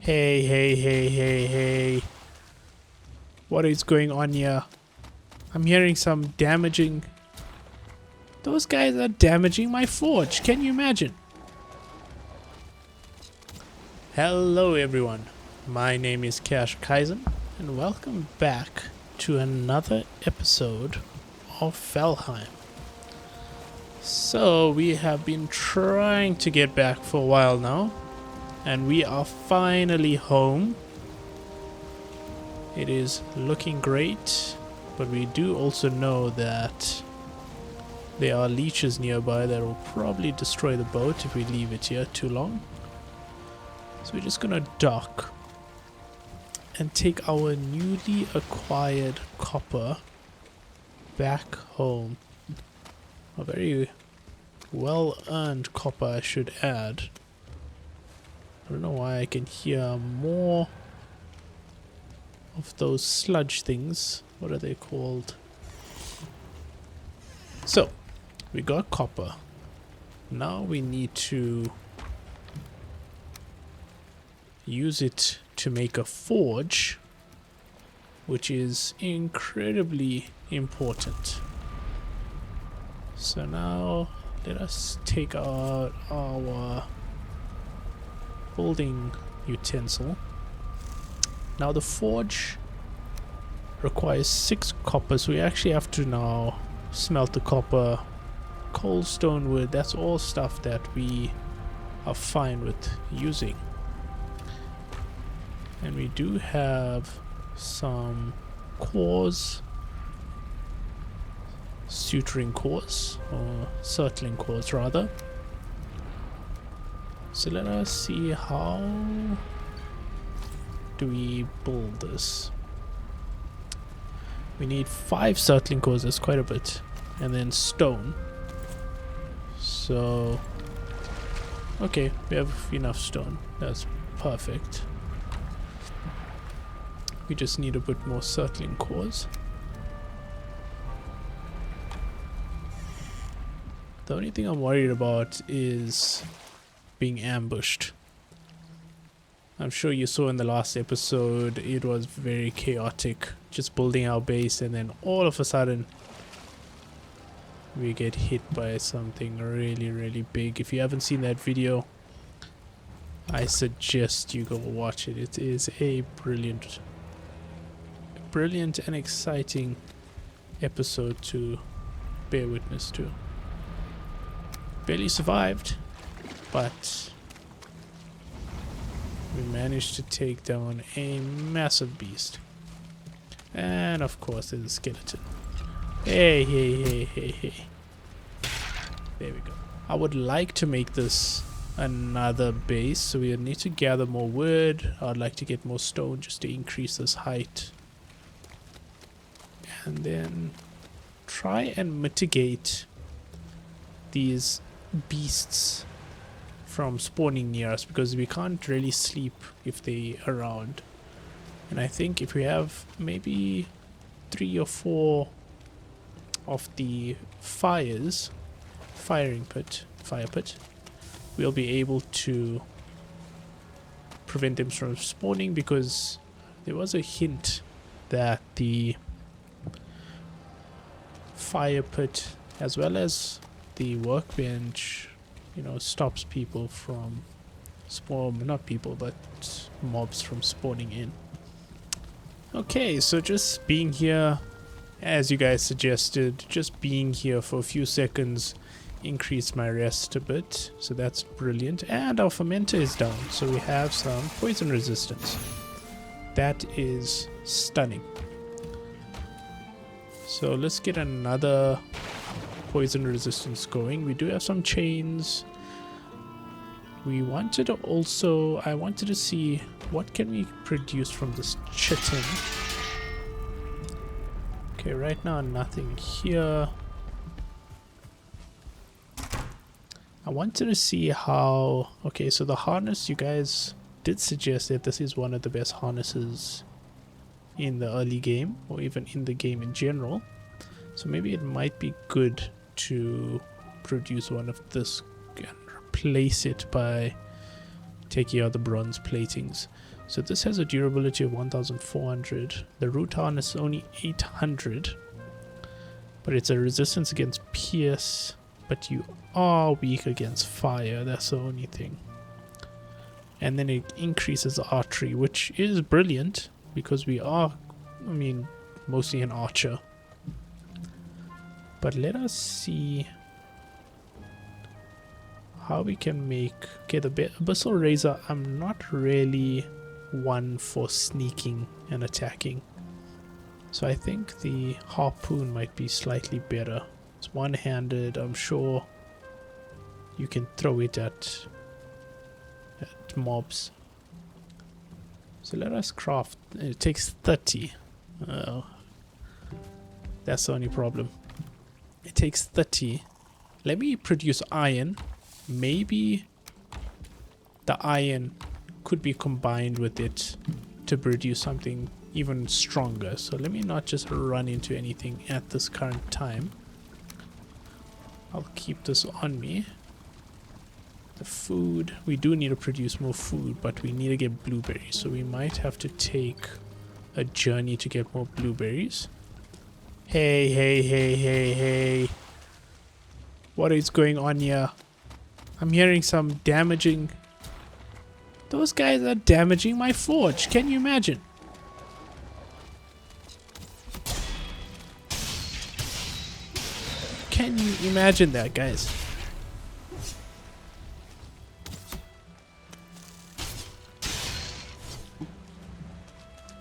Hey, hey, hey, hey, hey. What is going on here? I'm hearing some damaging. Those guys are damaging my forge. Can you imagine? Hello, everyone. My name is Cash Kaizen, and welcome back to another episode of Valheim. So, we have been trying to get back for a while now, and we are finally home. It is looking great, but we do also know that there are leeches nearby that will probably destroy the boat if we leave it here too long. So we're just gonna dock and take our newly acquired copper back home. A very well earned copper, I should add. I don't know why I can hear more of those sludge things. What are they called? So, we got copper. Now we need to use it to make a forge, which is incredibly important. So now let us take out our building utensil. Now the forge requires 6 copper, so we actually have to now smelt the copper, coal, stone, wood. That's all stuff that we are fine with using. And we do have some cores, suturing cores, or circling cores rather. So let us see, how do we build this? We need 5 circling cores, that's quite a bit, and then stone. So okay, we have enough stone, that's perfect. We just need a bit more circling cores. The only thing I'm worried about is being ambushed. I'm sure you saw in the last episode it was very chaotic, just building our base, and then all of a sudden we get hit by something really big. If you haven't seen that video, I suggest you go watch it. It is a brilliant and exciting episode to bear witness to. Barely survived, but we managed to take down a massive beast. And of course there's a skeleton. Hey. There we go. I would like to make this another base, so we need to gather more wood. I'd like to get more stone just to increase this height. And then try and mitigate these beasts from spawning near us, because we can't really sleep if they're around. And I think if we have maybe 3 or 4 of the fire pit, we'll be able to prevent them from spawning, because there was a hint that the fire pit as well as the workbench, you know, stops people from not people, but mobs from spawning in. Okay, so just being here, as you guys suggested, just being here for a few seconds increased my rest a bit, so that's brilliant. And our fermenter is down, so we have some poison resistance. That is stunning. So let's get another poison resistance going. We do have some chains. I wanted to see what can we produce from this chitin. Okay, right now nothing here. I wanted to see how... Okay, so the harness, you guys did suggest that this is one of the best harnesses in the early game, or even in the game in general. So maybe it might be good to produce one of this and replace it by take care of the bronze platings. So this has a durability of 1400. The root harness is only 800. But it's a resistance against pierce. But you are weak against fire. That's the only thing. And then it increases archery, which is brilliant. Because we are, I mean, mostly an archer. But let us see how we can make... Okay, the Abyssal Razor, I'm not really one for sneaking and attacking. So I think the Harpoon might be slightly better. It's one-handed, I'm sure you can throw it at mobs. So let us craft... It takes 30. Oh, that's the only problem. It takes 30. Let me produce iron. Maybe the iron could be combined with it to produce something even stronger. So let me not just run into anything at this current time. I'll keep this on me. The food. We do need to produce more food, but we need to get blueberries. So we might have to take a journey to get more blueberries. Hey, hey, hey, hey, hey. What is going on here? I'm hearing some damaging. Those guys are damaging my forge. Can you imagine? Can you imagine that, guys?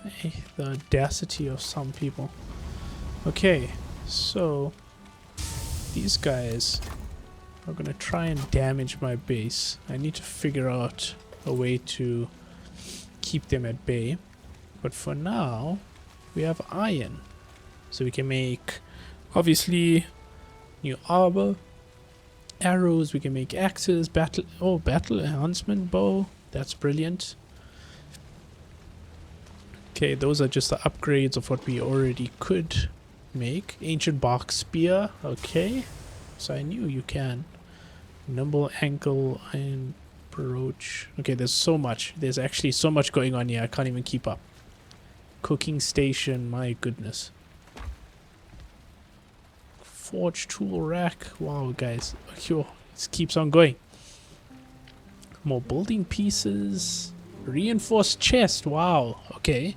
Hey, the audacity of some people. Okay, so these guys are gonna try and damage my base. I need to figure out a way to keep them at bay. But for now, we have iron. So we can make, obviously, new armor, arrows, we can make axes, battle enhancement bow. That's brilliant. Okay, those are just the upgrades of what we already could make. Ancient bark spear, okay. So I knew you can. Nimble ankle and brooch. Okay, there's so much. There's actually so much going on here. I can't even keep up. Cooking station, my goodness. Forge tool rack. Wow, guys. Oh, this keeps on going. More building pieces. Reinforced chest. Wow. Okay.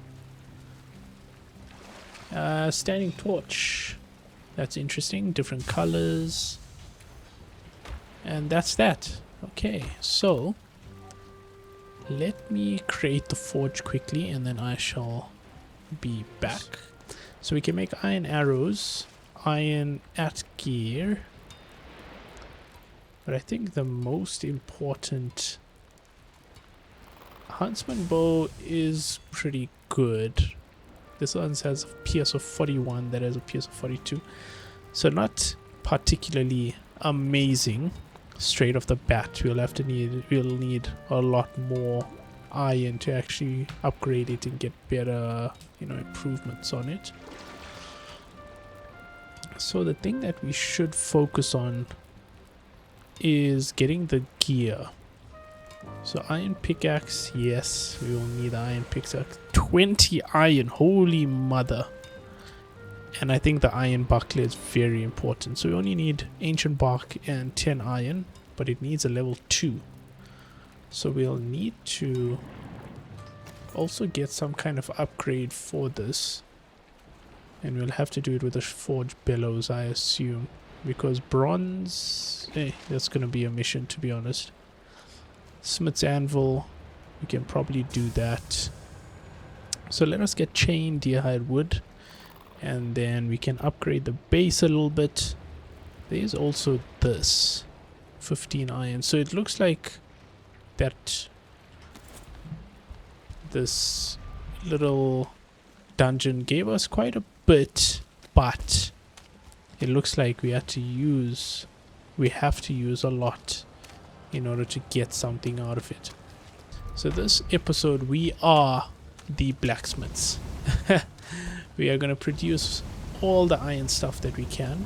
Standing torch. That's interesting. Different colors. And that's that. Okay, so let me create the forge quickly and then I shall be back. So we can make iron arrows, iron at gear. But I think the most important huntsman bow is pretty good. This one has a PS of 41, that has a PS of 42. So not particularly amazing straight off the bat. We'll need a lot more iron to actually upgrade it and get better, improvements on it. So the thing that we should focus on is getting the gear. So iron pickaxe, yes, we will need iron pickaxe. 20 iron, holy mother. And I think the iron buckler is very important. So we only need ancient bark and 10 iron, but it needs a level 2. So we'll need to also get some kind of upgrade for this. And we'll have to do it with a forge bellows, I assume. Because bronze, that's going to be a mission, to be honest. Smith's anvil, we can probably do that. So let us get chain, deerhide wood. And then we can upgrade the base a little bit. There's also this 15 iron. So it looks like that this little dungeon gave us quite a bit, but it looks like we have to use a lot in order to get something out of it. So this episode we are the blacksmiths. We are going to produce all the iron stuff that we can.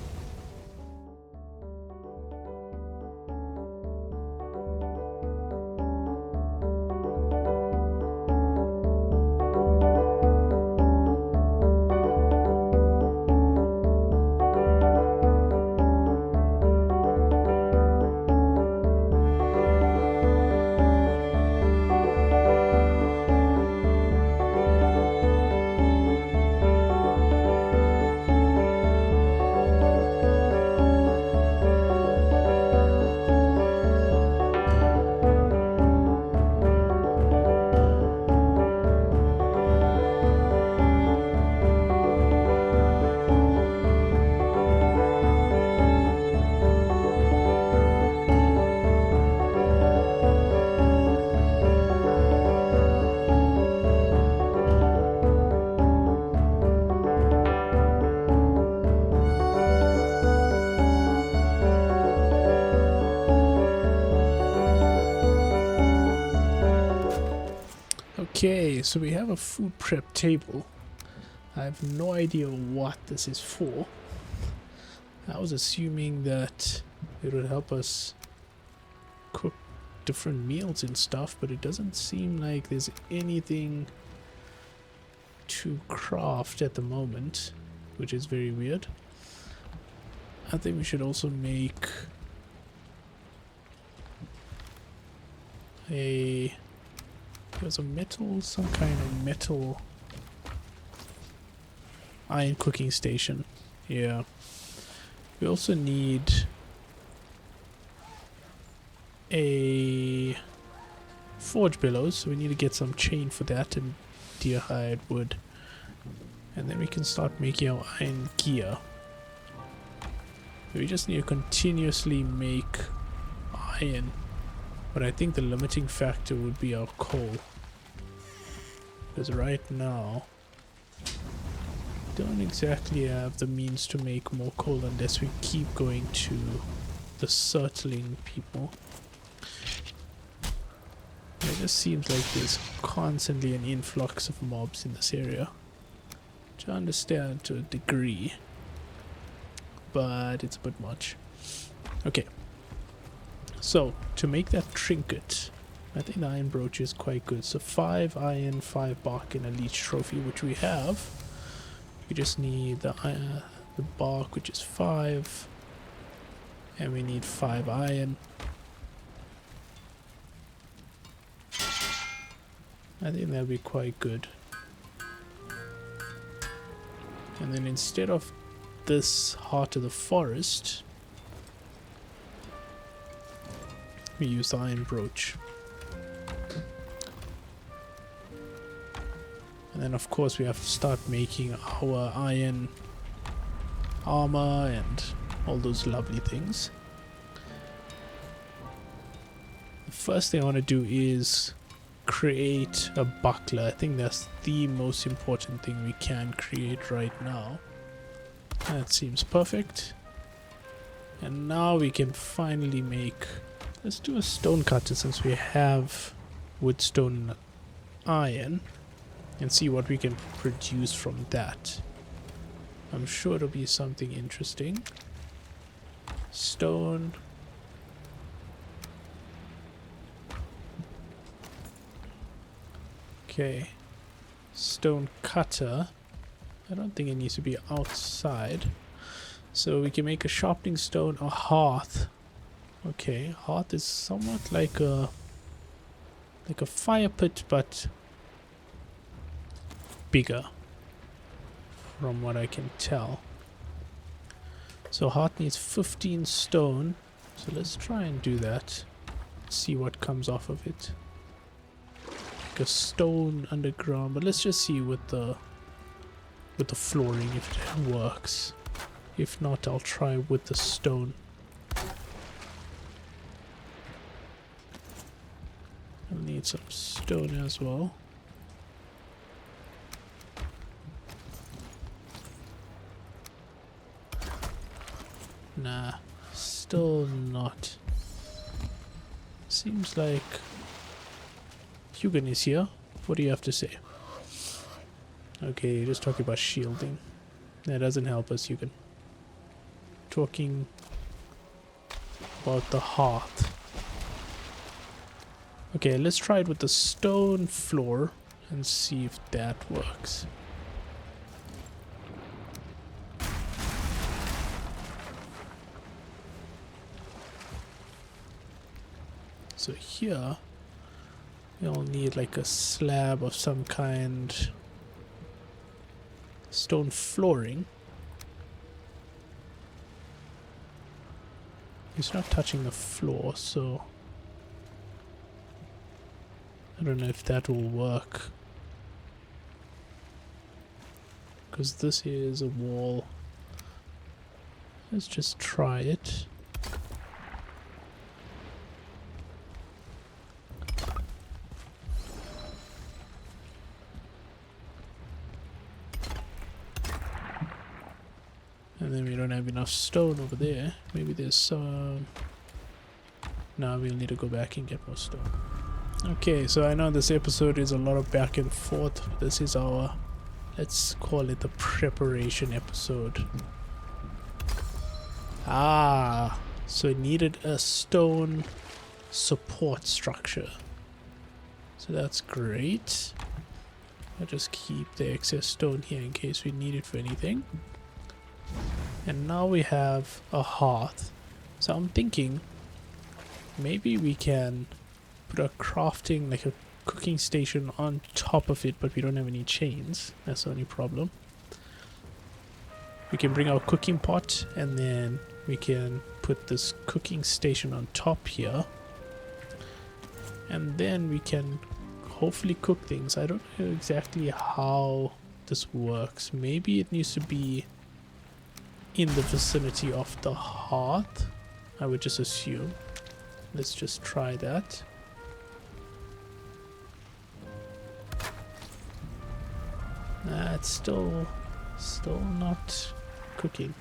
Okay, so we have a food prep table. I have no idea what this is for. I was assuming that it would help us cook different meals and stuff, but it doesn't seem like there's anything to craft at the moment, which is very weird. I think we should also make there's a metal, some kind of metal iron cooking station. Yeah. We also need a forge bellows, so we need to get some chain for that and deer hide wood. And then we can start making our iron gear. We just need to continuously make iron. But I think the limiting factor would be our coal. Because right now, don't exactly have the means to make more coal unless we keep going to the Surtling people. It just seems like there's constantly an influx of mobs in this area. Which I understand to a degree, but it's a bit much. Okay. So, to make that trinket, I think the iron brooch is quite good. So 5 iron, 5 bark, and a leech trophy, which we have. We just need the bark, which is 5. And we need 5 iron. I think that'll be quite good. And then instead of this heart of the forest, we use the iron brooch. And then of course we have to start making our iron armor and all those lovely things. The first thing I want to do is create a buckler. I think that's the most important thing we can create right now. That seems perfect. And now we can finally make... Let's do a stone cutter since we have wood, stone, and iron, and see what we can produce from that. I'm sure it'll be something interesting. Stone. Okay. Stone cutter. I don't think it needs to be outside. So we can make a sharpening stone, a hearth. Okay, hearth is somewhat like a fire pit, but bigger, from what I can tell. So hearth needs 15 stone. So let's try and do that. See what comes off of it. Like a stone underground, but let's just see with the flooring if it works. If not, I'll try with the stone. I'll need some stone as well. Nah, still not. Seems like Hugan is here. What do you have to say? Okay, you're just talking about shielding. That doesn't help us, Hugan. Talking about the hearth. Okay, let's try it with the stone floor and see if that works. So here, you'll need like a slab of some kind, stone flooring. It's not touching the floor, so I don't know if that will work. Because this is a wall. Let's just try it. And then we don't have enough stone over there. Maybe there's some... No, we'll need to go back and get more stone. Okay, so I know this episode is a lot of back and forth. This is our, let's call it the preparation episode. Ah, so it needed a stone support structure. So that's great. I'll just keep the excess stone here in case we need it for anything. And now we have a hearth. So I'm thinking maybe we can put a crafting, like a cooking station on top of it, but we don't have any chains. That's the only problem. We can bring our cooking pot and then we can put this cooking station on top here. And then we can hopefully cook things. I don't know exactly how this works. Maybe it needs to be in the vicinity of the hearth, I would just assume. Let's just try that. It's still not cooking.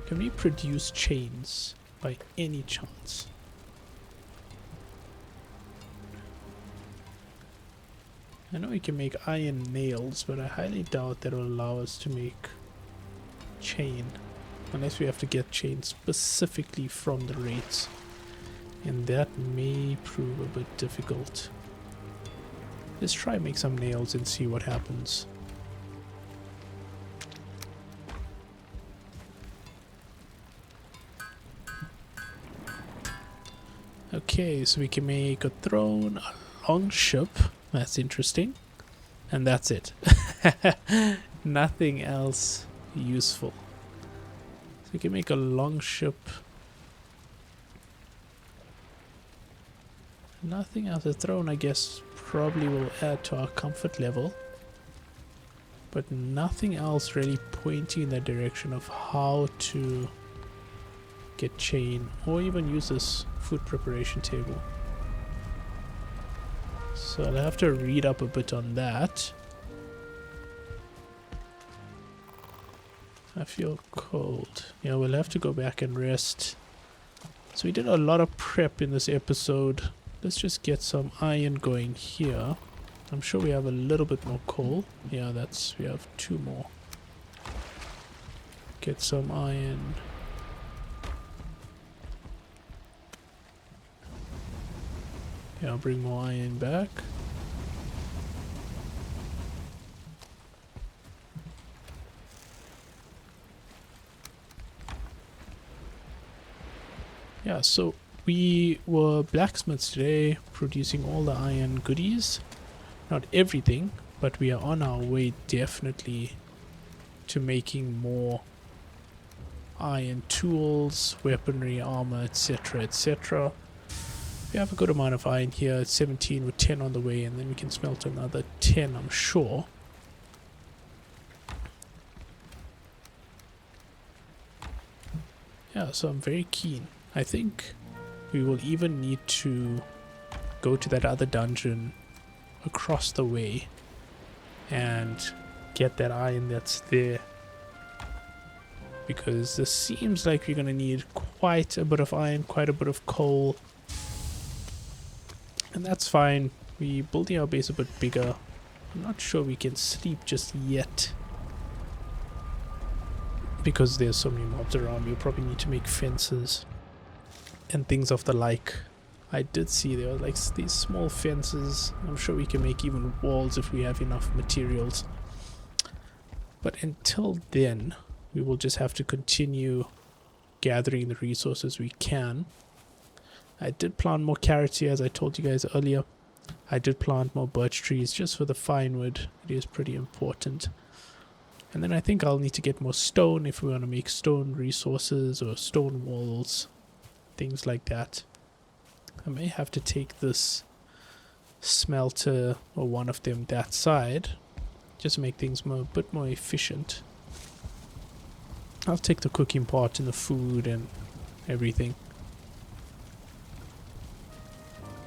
Can we produce chains by any chance? I know we can make iron nails, but I highly doubt that will allow us to make chain. Unless we have to get chain specifically from the rates. And that may prove a bit difficult. Let's try and make some nails and see what happens. Okay, so we can make a throne, a long ship. That's interesting. And that's it. Nothing else useful. So we can make a long ship. Nothing else. A throne, I guess, probably will add to our comfort level. But nothing else really pointing in the direction of how to get chain or even use this food preparation table. So I'll have to read up a bit on that. I feel cold. Yeah, we'll have to go back and rest. So we did a lot of prep in this episode. Let's just get some iron going here. I'm sure we have a little bit more coal. Yeah, we have 2 more. Get some iron. Yeah, I'll bring more iron back. Yeah, so we were blacksmiths today, producing all the iron goodies. Not everything, but we are on our way definitely to making more iron tools, weaponry, armor, etc, etc. We have a good amount of iron here. It's 17 with 10 on the way, and then we can smelt another 10, I'm sure. Yeah, so I'm very keen. I think we will even need to go to that other dungeon across the way and get that iron that's there, because this seems like we're going to need quite a bit of iron, quite a bit of coal, and that's fine. We're building our base a bit bigger. I'm not sure we can sleep just yet because there's so many mobs around. We'll probably need to make fences and things of the like. I did see there were like these small fences. I'm sure we can make even walls if we have enough materials. But until then, we will just have to continue gathering the resources we can. I did plant more carrots here, as I told you guys earlier. I did plant more birch trees just for the fine wood. It is pretty important. And then I think I'll need to get more stone if we want to make stone resources or stone walls, things like that. I may have to take this smelter or one of them that side just to make things a bit more efficient. I'll take the cooking part and the food and everything.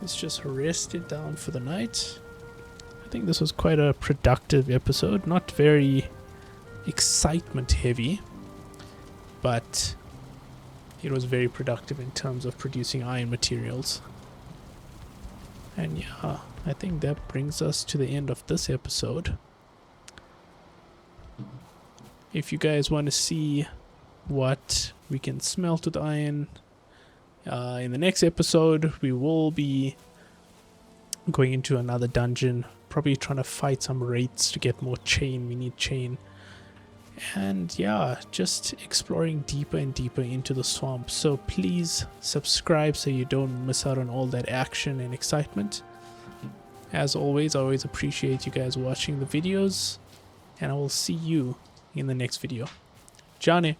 Let's just rest it down for the night. I think this was quite a productive episode. Not very excitement heavy, but it was very productive in terms of producing iron materials. And yeah, I think that brings us to the end of this episode. If you guys want to see what we can smelt with iron, in the next episode we will be going into another dungeon, probably trying to fight some wraiths to get more chain. We need chain. And yeah, just exploring deeper and deeper into the swamp. So please subscribe so you don't miss out on all that action and excitement. As always, I always appreciate you guys watching the videos, and I will see you in the next video. Johnny.